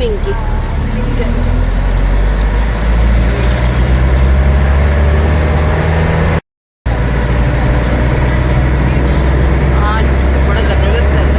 Swimming की। आज बड़ा ज़बरदस्त है।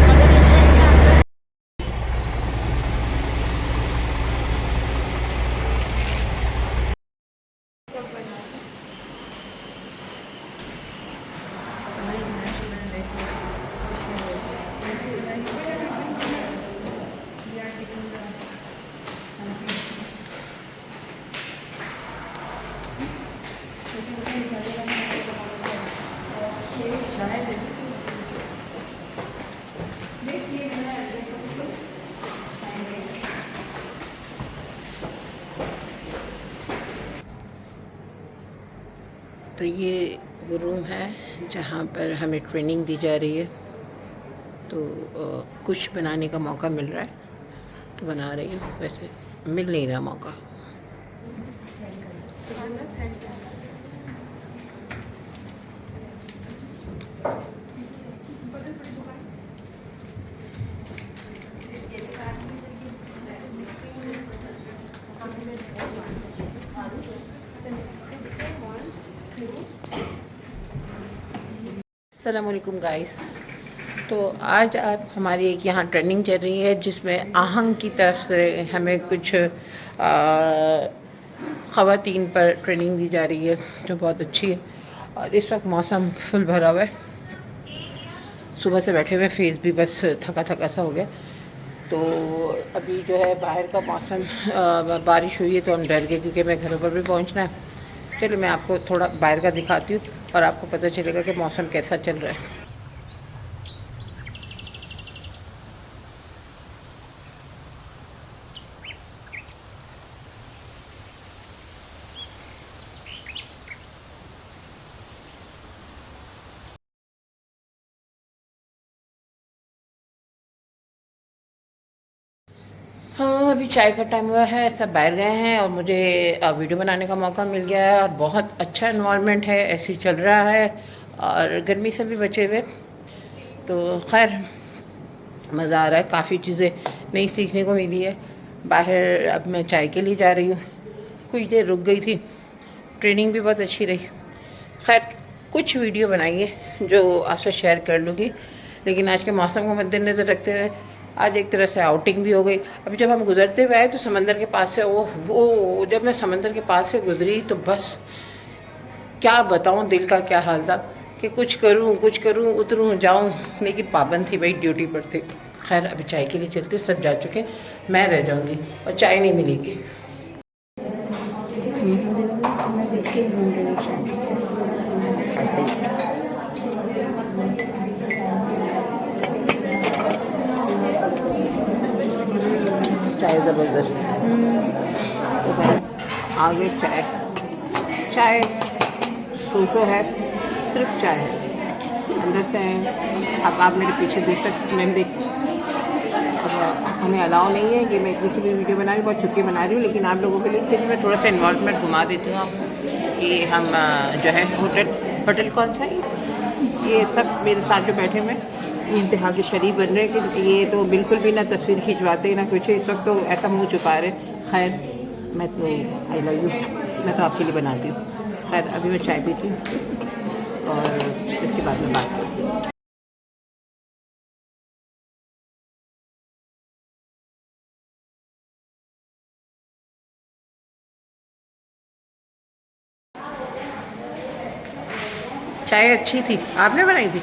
तो ये वो रूम है जहाँ पर हमें ट्रेनिंग दी जा रही है। तो कुछ बनाने का मौका मिल रहा है तो बना रही हूँ, वैसे मिल नहीं रहा मौका। अस्सलाम वालेकुम गाइस। तो आज आप हमारी एक यहाँ ट्रेनिंग चल रही है जिसमें आहंग की तरफ से हमें कुछ ख़वातीन पर ट्रेनिंग दी जा रही है जो बहुत अच्छी है। और इस वक्त मौसम फुल भरा हुआ है। सुबह से बैठे हुए फेस भी बस थका थका सा हो गया। तो अभी जो है बाहर का मौसम बारिश हुई है तो हम डर गए क्योंकि मैं घरों पर भी पहुंचना है। चलिए मैं आपको थोड़ा बाहर का दिखाती हूँ और आपको पता चलेगा कि मौसम कैसा चल रहा है। हाँ, अभी चाय का टाइम हुआ है, सब बाहर गए हैं और मुझे वीडियो बनाने का मौका मिल गया है। और बहुत अच्छा इन्वायरमेंट है, ऐसे चल रहा है और गर्मी से भी बचे हुए। तो खैर मज़ा आ रहा है, काफ़ी चीज़ें नई सीखने को मिली है। बाहर अब मैं चाय के लिए जा रही हूँ, कुछ देर रुक गई थी, ट्रेनिंग भी बहुत अच्छी रही। खैर कुछ वीडियो बनाई है जो आपसे शेयर कर लूँगी, लेकिन आज के मौसम को मद्देनज़र रखते हुए आज एक तरह से आउटिंग भी हो गई। अभी जब हम गुजरते हुए आए तो समंदर के पास से वो जब मैं समंदर के पास से गुजरी तो बस क्या बताऊँ दिल का क्या हाल था कि कुछ करूँ उतरूँ जाऊँ, लेकिन पाबंद थी भाई, ड्यूटी पर थी। खैर अभी चाय के लिए चलते, सब जा चुके, मैं रह जाऊँगी और चाय नहीं मिलेगी। चाय ज़बरदस्त। तो बस आगे चाय चाय सूखो है, सिर्फ चाय है, अंदर से अब आप मेरे पीछे देख सकते, मैंने देख अब हमें अलाउ नहीं है कि मैं किसी भी वीडियो बना रही हूँ, बहुत छुट्टी बना रही हूँ, लेकिन आप लोगों के लिए फिर मैं थोड़ा सा इन्वॉल्वमेंट घुमा देती हूँ आपको कि हम जो है होटल कौन सा है, ये सब मेरे साथ जो बैठे हुए ये इंतहा के शरीफ बन रहे हैं कि ये तो बिल्कुल भी ना तस्वीर खिंचवाते ना कुछ, इस वक्त तो ऐसा मुँह छुपा रहे। खैर मैं तो आई लव यू, मैं तो आपके लिए बनाती हूँ। खैर अभी मैं चाय पीती हूँ और इसके बाद में बात करती हूँ। चाय अच्छी थी, आपने बनाई थी?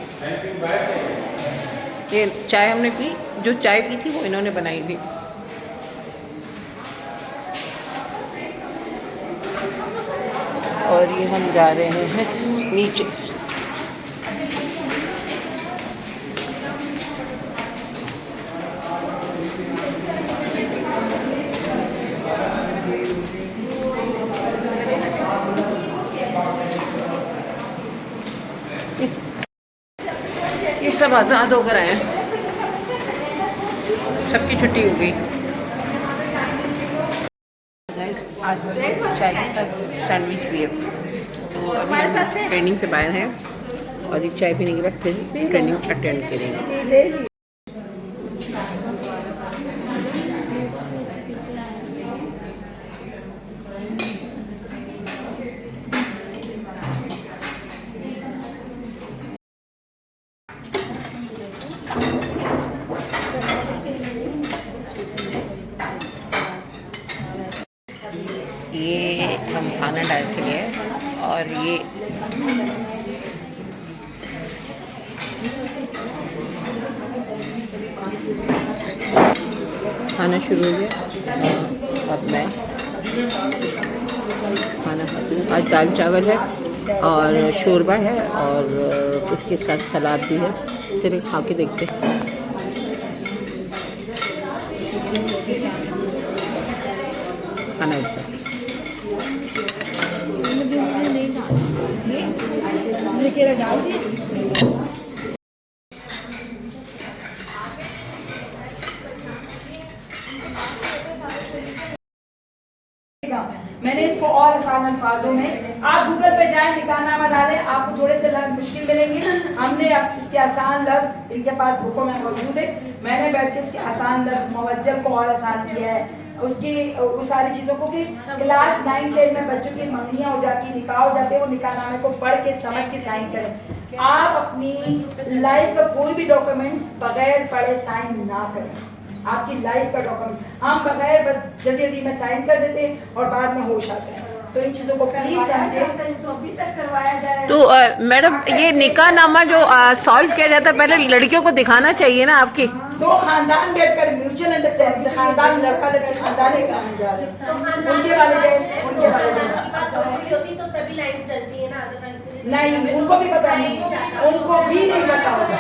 ये चाय हमने पी, जो चाय पी थी वो इन्होंने बनाई थी। और ये हम जा रहे हैं नीचे। ये सब आज़ाद होकर आए हैं, सबकी छुट्टी हो गई। आज चाय के साथ सैंडविच भी है। तो अभी हम ट्रेनिंग से बाहर हैं और एक चाय पीने के बाद फिर ट्रेनिंग अटेंड करेंगे। ये हम खाना डाल के लिए और ये खाना शुरू हो गया। अब मैं खाना खाती हूँ। आज दाल चावल है और शोरबा है और उसके साथ सलाद भी है। चलिए खा के देखते हैं। खाना इतना मैंने इसको और आसान अल्फाजों में, आप गूगल पे जाएं, निकाहनामा डालें, आपको थोड़े से लफ्ज मुश्किल मिलेंगे। हमने अब इसके आसान लफ्ज इनके पास बुकों में मौजूद है। मैंने बैठ के उसके आसान लफ्ज मुवज्जल को और आसान किया है, उसकी उस सारी चीज़ों को कि क्लास 9-10 में बच्चों की मंगनियाँ हो जाती, निकाह हो जाते हैं, वो निकाहनामे को पढ़ के समझ के साइन करें। आप अपनी लाइफ का कोई भी डॉक्यूमेंट्स बगैर पढ़े साइन ना करें। आपकी लाइफ का डॉक्यूमेंट हम बगैर बस जल्दी जल्दी में साइन कर देते हैं और बाद में होश आता है। तो इन चीज़ों को प्लीज समझे। तो अभी तक करवाया जा रहा है। तो मैडम ये निकाहनामा जो सॉल्व किया जाता है, पहले लड़कियों को दिखाना चाहिए ना आपकी। दो खानदान बैठकर म्यूचुअल अंडरस्टैंडिंग से, खानदान लड़का लड़की खानदान ही कराने जा रहे हैं, तो उनके वालिदैन होती तो तभी लाइन्स डलती है ना, अदरवाइज नहीं, उनको भी पता नहीं, उनको भी नहीं पता होता।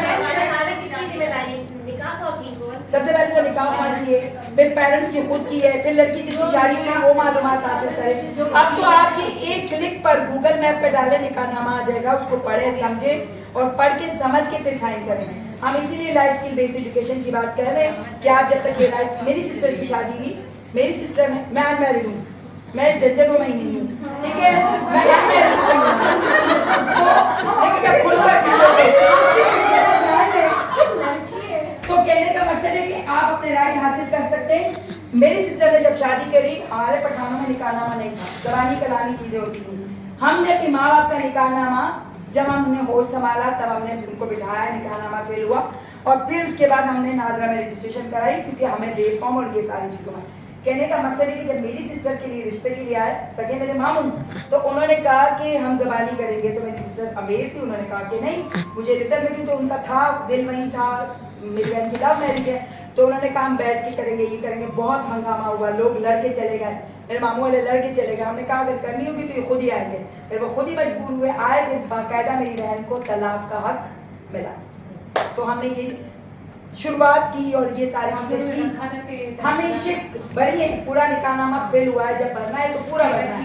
किसकी जिम्मेदारी? निकाह की सबसे पहले वो निकाह खान की है, फिर पेरेंट्स की खुद की है, फिर लड़की जिसकी शादी हुई वो मालूमात हासिल करे। अब तो आपकी एक क्लिक पर गूगल मैप पे डाले निकाहनामा आ जाएगा, उसको पढ़े समझे और पढ़ के समझ के फिर साइन करें। हम इसीलिए लाइफ स्किल बेस्ड एजुकेशन की बात कर रहे हैं कि आप जब तक ये लाइफ, मेरी सिस्टर की शादी हुई, मेरी सिस्टर में, मैं अनमैरिड हूँ, मैं झंझटों में ही नहीं हूँ, ठीक है, मैं अनमैरिड हूँ, लेकिन मैं खुद पर चीजों तो कहने का मकसद है कि आप अपने राइट हासिल कर सकते हैं। मेरी सिस्टर ने जब शादी करी, हमारे पठानों में निकाहनामा नहीं था, जबानी कलामी चीजें होती थी। हमने अपने माँ बाप का निकाहनामा, जब हमने होश संभाला तब हमने उनको बिठाया, निकाहनामा फेल हुआ और फिर उसके बाद हमने नादरा में रजिस्ट्रेशन कराई, क्योंकि हमें डे फॉर्म और ये सारी चीज़ों में। कहने का मकसद है कि जब मेरी सिस्टर के लिए रिश्ते के लिए आए सके मेरे मामू, तो उन्होंने कहा कि हम जबानी करेंगे। तो मेरी सिस्टर अमीर थी, उन्होंने कहा कि नहीं, मुझे रिटर्न में, क्योंकि उनका था दिल वहीं था, मेरी बहन की लव मैरिज है, तो उन्होंने कहा हम बैठ के करेंगे, ये करेंगे। बहुत हंगामा हुआ, लोग लड़के चले गए, मेरे मामू वाले लड़के चले गए। हमने कहा अगर करनी होगी तो ये खुद ही आएंगे, फिर वो खुद ही मजबूर हुए, आए, फिर बाकायदा मेरी बहन को तलाक का हक मिला। तो हमने ये शुरुआत की और ये सारी चीजें की। हमने शिक भरी है, पूरा निकाहनामा फेल हुआ है, जब भरना है तो पूरा भरना है,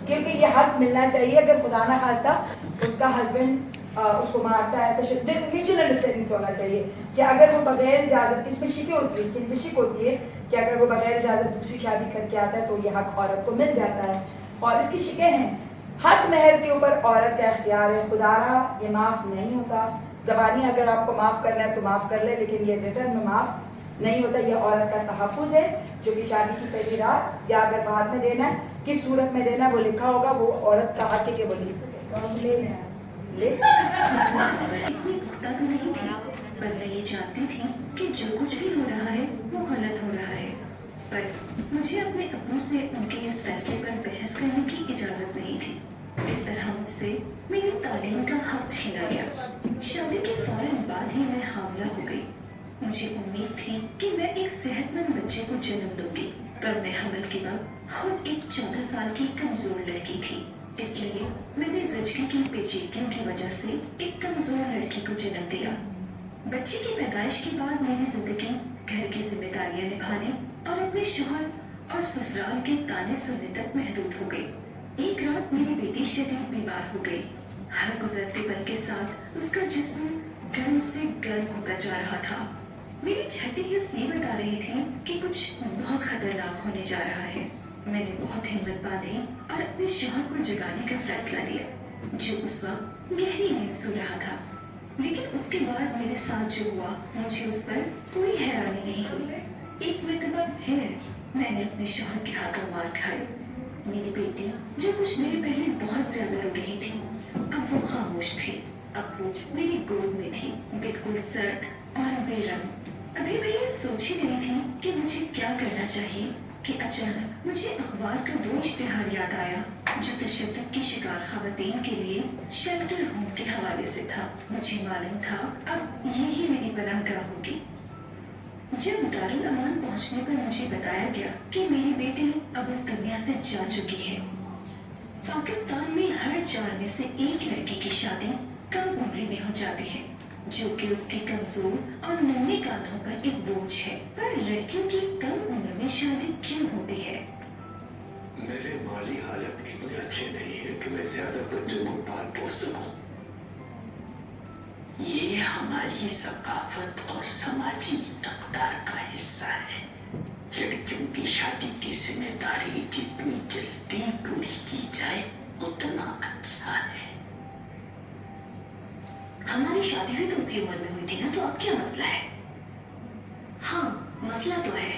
क्योंकि ये हक मिलना चाहिए। अगर खुदा ना खास्ता उसका हस्बैंड उसको मारता है तो म्यूचुअल अंडरस्टैंडिंग होना चाहिए कि अगर वो बगैर इजाजत, इसमें शिकें होती है, इसके नीचे शिक होती है कि अगर वो बगैर इजाजत दूसरी शादी करके आता है तो ये हक औरत को मिल जाता है। और इसकी शिकें हैं, हक महर के ऊपर औरत का इख्तियार है, खुदारा ये माफ़ नहीं होता। ज़बानी अगर आपको माफ़ करना है तो माफ़ कर ले, लेकिन ये रिटर्न में माफ़ नहीं होता। ये औरत का तहफ़्फ़ुज़ है, जो कि शादी की पहली रात या अगर बाद में देना है, किस सूरत में देना है वो लिखा होगा, वो औरत का हक है कि वो ले सके। तो हम ले लें, ले इतनी पुख्ता तो नहीं थी, पर मैं ये जानती थी कि जो कुछ भी हो रहा है वो गलत हो रहा है। पर मुझे अपने अब्बू से उनके इस फैसले पर बहस करने की इजाज़त नहीं थी। इस तरह मुझसे मेरी तालीम का हक छीना गया। शादी के फौरन बाद ही मैं हामला हो गई। मुझे उम्मीद थी कि मैं एक सेहतमंद बच्चे को जन्म दूंगी, पर मैं हमल के बाद खुद एक 14 साल की कमजोर लड़की थी। इसलिए मैंने ज़िंदगी की पेचीदगियों की वजह से एक कमजोर लड़की को जन्म दिया। बच्चे की पैदाइश के बाद मेरी जिंदगी घर की जिम्मेदारियां निभाने और अपने शौहर और ससुराल के ताने सुनने तक महदूद हो गई। एक रात मेरी बेटी शदीद बीमार हो गई। हर गुजरते पल के साथ उसका जिस्म गर्म से गर्म होता जा रहा था। मेरी छठी हिस्स ये बता रही थी कि कुछ बहुत खतरनाक होने जा रहा है। मैंने बहुत हिम्मत बांधी और अपने शौहर को जगाने का फैसला लिया, जो उस वक्त गहरी नींद सो रहा था। लेकिन उसके बाद मेरे साथ जो हुआ, मुझे उस पर कोई हैरानी नहीं हुई। एक मरतबा फिर मैंने अपने शौहर के हाथों मार खाई। मेरी बेटी, जो कुछ देर पहले बहुत ज्यादा रो रही थी, अब वो खामोश थी अब वो मेरी गोद में थी, बिल्कुल सर्द और बेरंग। अभी मैं ये सोच ही रही थी कि मुझे क्या करना चाहिए कि अचानक मुझे अखबार का वो इश्तिहार याद आया जो तशद्दुद की शिकार खवातीन के लिए शेल्टर होम के हवाले से था। मुझे मालूम था अब यही मेरी पनाहगाह होगी। जब दारुल अमान पहुंचने पर मुझे बताया गया कि मेरी बेटी अब इस दुनिया से जा चुकी है। पाकिस्तान में हर 4 में से एक लड़की की शादी कम उम्र में हो जाती है, जो कि उसके कमजोर और नन्हे कांधों पर एक बोझ है। पर लड़कियों की कम उम्र में शादी क्यों होती है? मेरे माली हालत इतने अच्छे नहीं है कि मैं ज्यादा बच्चों को पाल पोस सकूं। ये हमारी सकाफत और समाजी तकदार का हिस्सा है। लड़कियों की शादी की जिम्मेदारी जितनी जल्दी पूरी की जाए उतना अच्छा है। हमारी शादी भी तो उसी उम्र में हुई थी ना, तो अब क्या मसला है? हाँ, मसला तो है।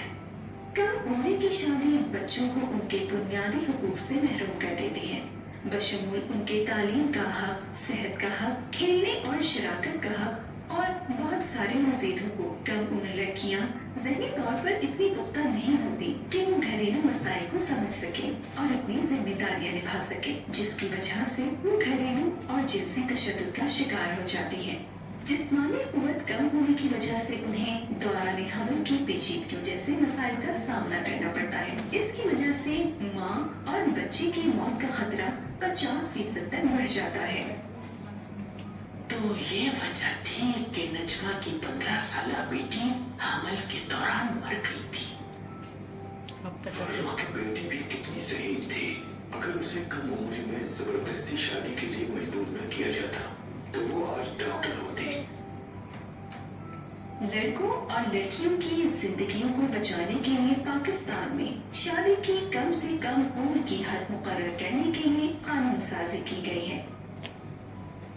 कम उम्र की शादी बच्चों को उनके बुनियादी हुकूक से महरूम कर देती है, बशमूल उनके तालीम का हक, सेहत का हक, खेलने और शराकत का हक और बहुत सारे मजीद हुकूक। कम उम्र लड़कियां ज़हनी तौर पर इतनी पुख्ता नहीं होती कि वो घरेलू मसाइल को समझ सके और अपनी जिम्मेदारियां निभा सके, जिसकी वजह से वो घरेलू और जिनसी तशद्दुद का शिकार हो जाती है। जिस्मानी कुव्वत कम होने की वजह से उन्हें दौरान हमल की पेचीदगियों जैसे मसाइल का सामना करना पड़ता है। इसकी वजह से माँ और बच्चे की मौत का खतरा 50% तक बढ़ जाता है। तो ये वजह थी कि नजमा की 15 साला बेटी हमल के दौरान मर गई थी। फरूख की बेटी भी कितनी ज़हीन थी। अगर उसे कम उम्र में जबरदस्ती शादी के लिए मजबूर न किया जाता तो वो आज डॉक्टर होती। लड़कों और लड़कियों की जिंदगियों को बचाने के लिए पाकिस्तान में शादी की कम से कम उम्र की हद मुकर्रर करने के लिए कानून साजी की गई है।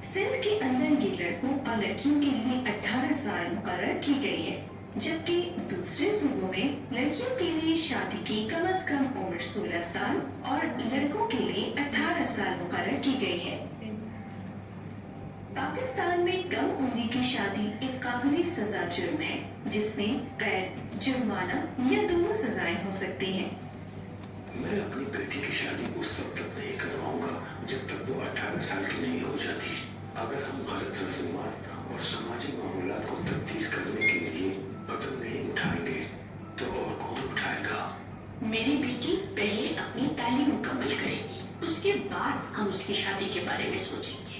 सिंध के अंदर ये लड़कों और लड़कियों के लिए 18 साल मुकर्रर की गई है, जबकि दूसरे सूबों में लड़कियों के लिए शादी की कम से कम उम्र 16 साल और लड़कों के लिए 18 साल मुकर्रर की गई है। पाकिस्तान में कम उम्र की शादी एक काबिल सजा जुर्म है, जिसमें कैद, जुर्माना या दोनों सजाएं हो सकती हैं। मैं अपनी बेटी की शादी उस वक्त तक नहीं करवाऊंगा जब तक वो 18 साल की नहीं हो जाती। अगर हम गलत रस्मात और समाजी मामूलात को तब्दील करने के लिए कदम नहीं उठाएंगे तो और कौन उठाएगा? मेरी बेटी पहले अपनी तालीम मुकम्मल करेगी, उसके बाद हम उसकी शादी के बारे में सोचेंगे।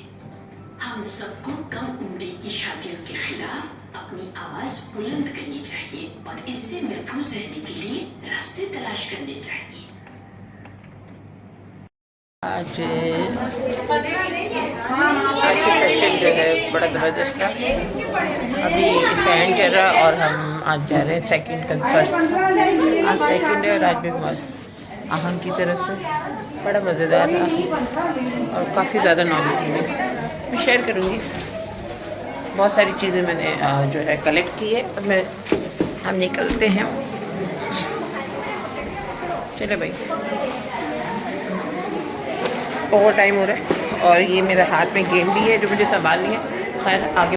हम सबको कम उम्र की शादियों के खिलाफ अपनी आवाज बुलंद करनी चाहिए और इससे महफूज रहने के लिए रास्ते तलाश करने चाहिए। आज की सेशन जो है बड़ा ज़बरदस्त था। अभी इसका एंड चल रहा है और हम आज जा रहे हैं सेकंड का फर्स्ट। आज सेकंड है और आज भी आहन की तरफ से बड़ा मज़ेदार रहा और काफ़ी ज़्यादा नॉलेज मिली। मैं शेयर करूँगी, बहुत सारी चीज़ें मैंने जो है कलेक्ट की है। अब हम निकलते हैं, चले भाई, ओवर टाइम हो रहा है और ये मेरे हाथ में गेम भी है जो मुझे संभालनी है। खैर आगे